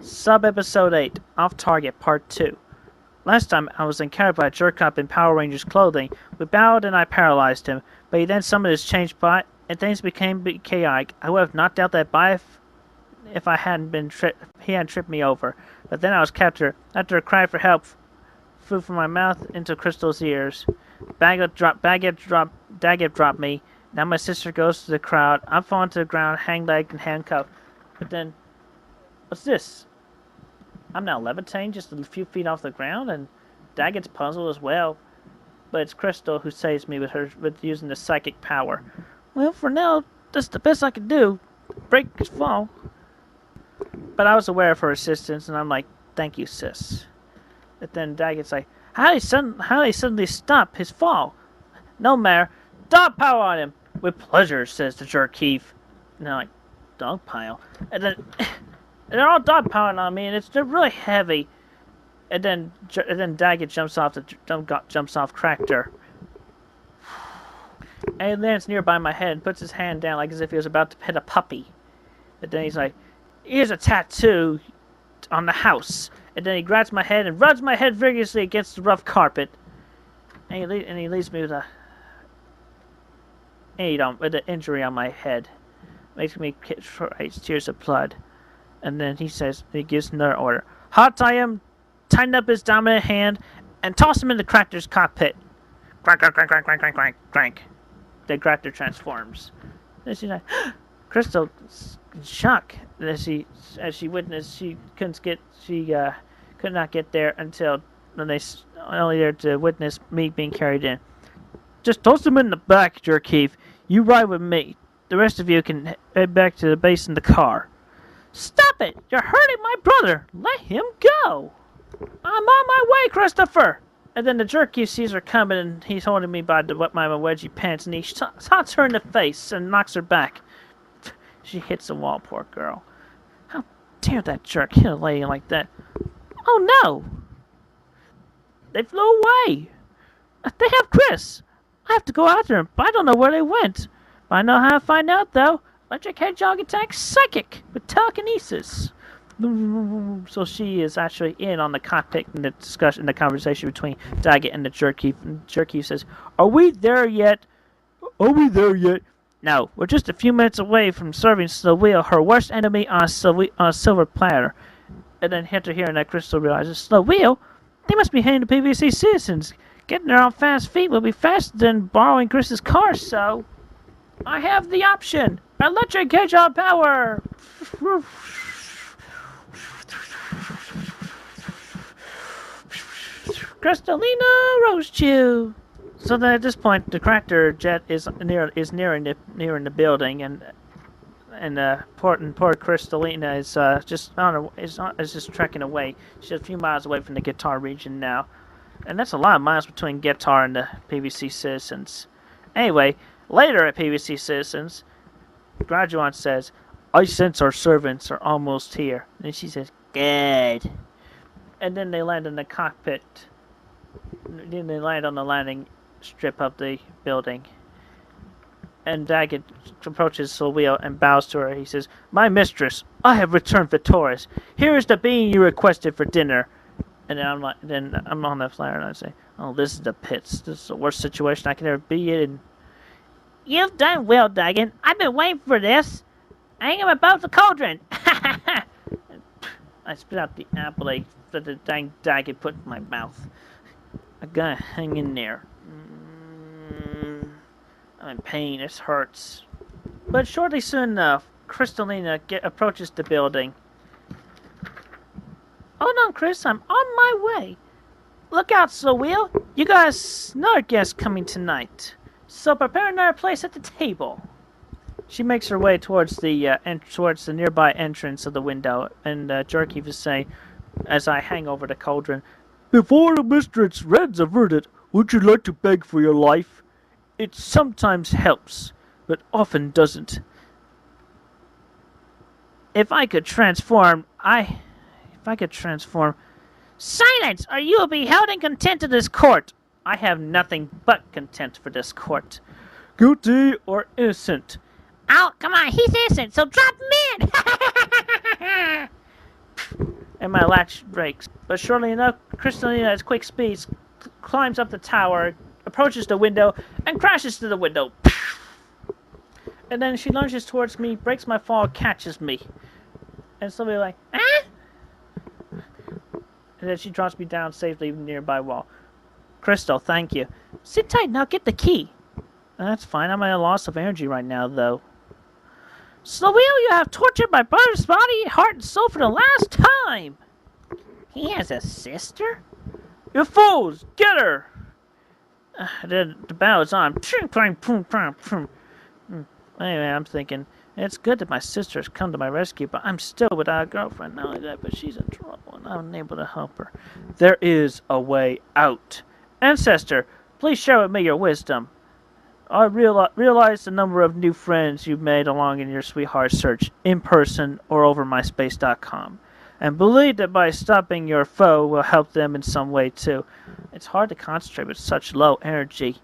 Sub-Episode 8, Off Target, Part 2. Last time I was encountered by a jerk-up in Power Rangers clothing. We bowed and I paralyzed him, but he then summoned his changed bot, and things became chaotic. I would have knocked out that bot if I hadn't been he hadn't tripped me over. But then I was captured. After a cry for help flew from my mouth into Crystal's ears. Daggett dropped me. Now my sister goes to the crowd. I'm falling to the ground, hang-legged and handcuffed. But then, what's this? I'm now levitating just a few feet off the ground, and Daggett's puzzled as well. But it's Crystal who saves me with using the psychic power. Well, for now, that's the best I can do. Break his fall. But I was aware of her assistance, and I'm like, thank you, sis. But then Daggett's like, how did he suddenly stop his fall? No matter. Dog power on him! With pleasure, says the jerk Keith. And I'm like, dog pile? And then they're all dog piling on me, and they're really heavy. And then Daggett jumps off Tractor. And he lands nearby my head and puts his hand down like as if he was about to pet a puppy. And then he's like, here's a tattoo on the house. And then he grabs my head and rubs my head vigorously against the rough carpet. And he leaves me with an injury on my head. Makes me tears of blood. And then he gives another order. Hot tie him, tighten up his dominant hand, and toss him in the Tractor's cockpit. Crank, crank, crank, crank, crank, crank, crank, crank. The Tractor transforms. Then she's like, Crystal's in shock. As she witnessed, she could not get there until only there to witness me being carried in. Just toss him in the back, Jerk Keith. You ride with me. The rest of you can head back to the base in the car. Stop it! You're hurting my brother! Let him go! I'm on my way, Christopher! And then the jerk Keith sees her coming, and he's holding me by my wedgie pants, and he shots her in the face and knocks her back. She hits the wall, poor girl. How dare that jerk hit a lady like that? Oh no! They flew away! They have Chris! I have to go after him, but I don't know where they went. But I know how to find out, though. Electric Hedgehog attacks psychic with telekinesis. So she is actually in on the cockpit in the conversation between Daggett and the Jerk Keith. And Jerk Keith says, Are we there yet? No, we're just a few minutes away from serving Sylvia, her worst enemy, on a silver platter. And then after hearing that, Crystal realizes, Sylvia? They must be heading to PVC Citizens. Getting there on fast feet will be faster than borrowing Chris's car, so I have the option. Electric Hedgehog power! Crystalina Roast Chew! So then at this point, the Tractor jet is nearing the building, and poor Crystalina is just trekking away. She's a few miles away from the Guitar region now. And that's a lot of miles between Guitar and the PVC Citizens. Anyway, later at PVC Citizens, Graduant says, I sense our servants are almost here. And she says, good. And then they land in the cockpit. Then they land on the landing strip of the building. And Daggett approaches Sylvia and bows to her. He says, My mistress, I have returned victorious. Here is the being you requested for dinner. And then I'm on the flyer and I say, oh, this is the pits. This is the worst situation I could ever be in. You've done well, Daggett. I've been waiting for this. I am about the cauldron. I spit out the apple that the dang Daggett put in my mouth. I gotta hang in there. I'm in pain. This hurts. But shortly soon enough, Crystalina approaches the building. Hold on, Chris, I'm on my way. Look out, Sylvia. You got another guest coming tonight. So prepare another place at the table. She makes her way towards the nearby entrance of the window, and Jerk Keith is saying, as I hang over the cauldron, Before the mistress reads a verdict, would you like to beg for your life? It sometimes helps, but often doesn't. If I could transform... Silence, or you will be held in contempt of this court. I have nothing but contempt for this court. Guilty or innocent? Oh, come on, he's innocent, so drop him in! and my latch breaks. But shortly enough, Crystalina at quick speeds climbs up the tower, approaches the window, and crashes through the window. And then she lunges towards me, breaks my fall, catches me. And somebody like, ah! And then she drops me down safely nearby wall. Crystal, thank you. Sit tight, now get the key. That's fine, I'm at a loss of energy right now, though. Sloweel, you have tortured my brother's body, heart, and soul for the last time! He has a sister? You fools! Get her! The battle is on. Anyway, I'm thinking, it's good that my sister has come to my rescue, but I'm still without a girlfriend. Not only that, but she's in trouble, and I'm unable to help her. There is a way out. Ancestor, please share with me your wisdom. I realize the number of new friends you've made along in your sweetheart search, in person or over myspace.com, and believe that by stopping your foe will help them in some way too. It's hard to concentrate with such low energy.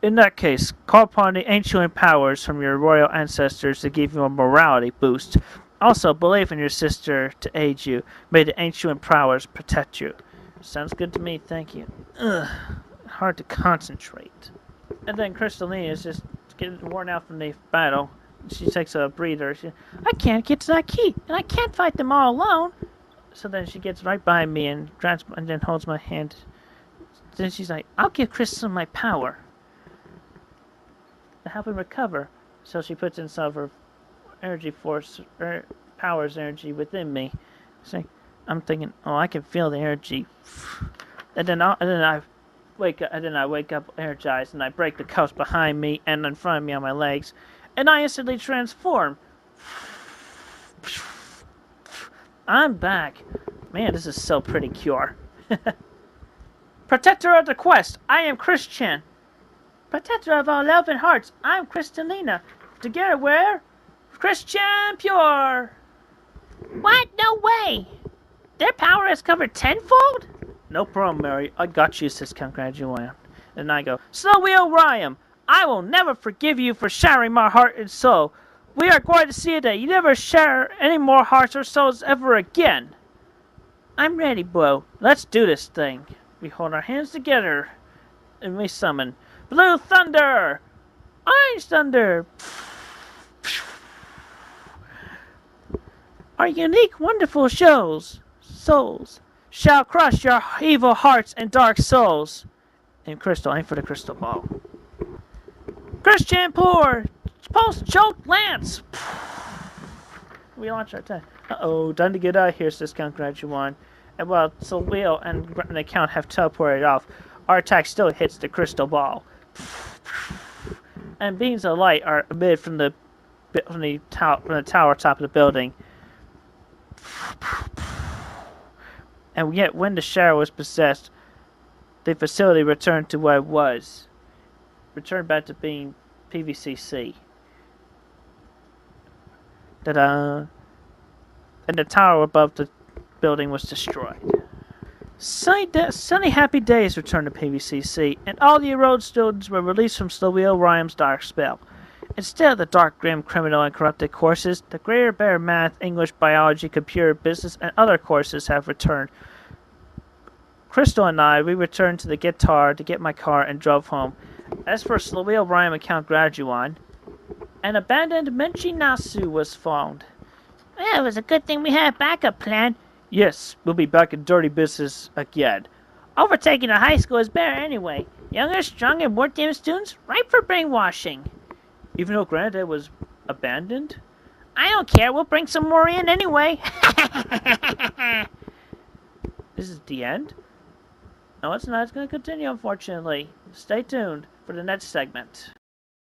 In that case, call upon the ancient powers from your royal ancestors to give you a morality boost. Also, believe in your sister to aid you. May the ancient powers protect you. Sounds good to me, thank you. Ugh, hard to concentrate. And then Crystalina is just getting worn out from the battle. She takes a breather. I can't get to that key, and I can't fight them all alone. So then she gets right by me and then holds my hand. Then she's like, I'll give Crystal my power to help him recover. So she puts in some of her energy force, powers energy within me. So I'm thinking, oh, I can feel the energy. And then I wake up energized, and I break the cuffs behind me and in front of me on my legs, and I instantly transform. I'm back. Man, this is so pretty cure. Protector of the quest, I am Christian. Protector of all elven hearts, I'm Crystalina. Together we're Christian Pure. What? No way. Their power is covered tenfold? No problem, Mary. I got you, says Count Graduan. And I go, Sloweel Ryam, I will never forgive you for sharing my heart and soul. We are going to see that you never share any more hearts or souls ever again. I'm ready, bro. Let's do this thing. We hold our hands together, and we summon Blue Thunder! Orange Thunder! Our unique, wonderful souls shall crush your evil hearts and dark souls. And Crystal, aim for the crystal ball. Christian Poor! Pulse Choke Lance! We launch our attack. Uh-oh, time to get out of here, says Count Graduan. And while Sloweel and the Count have teleported off, our attack still hits the crystal ball. And beams of light are emitted from the tower top of the building. And yet, when the shadow was possessed, the facility returned to what it was. Returned back to being PVCC. Ta-da! And the tower above the building was destroyed. Sunny happy days returned to PVCC, and all the enrolled students were released from Sloweel Ryam's dark spell. Instead of the dark, grim, criminal, and corrupted courses, the Greater Bear Math, English, Biology, Computer, Business, and other courses have returned. Crystal and I, we returned to the guitar to get my car and drove home. As for Sloweel Ryam and Count Graduan, an abandoned Menchi Nasu was found. Well, it was a good thing we had a backup plan. Yes, we'll be back in dirty business again. Overtaking a high school is better anyway. Younger, stronger, more damn students, ripe for brainwashing. Even though Granddad was abandoned? I don't care, we'll bring some more in anyway. This is the end? No, it's not. It's going to continue, unfortunately. Stay tuned for the next segment.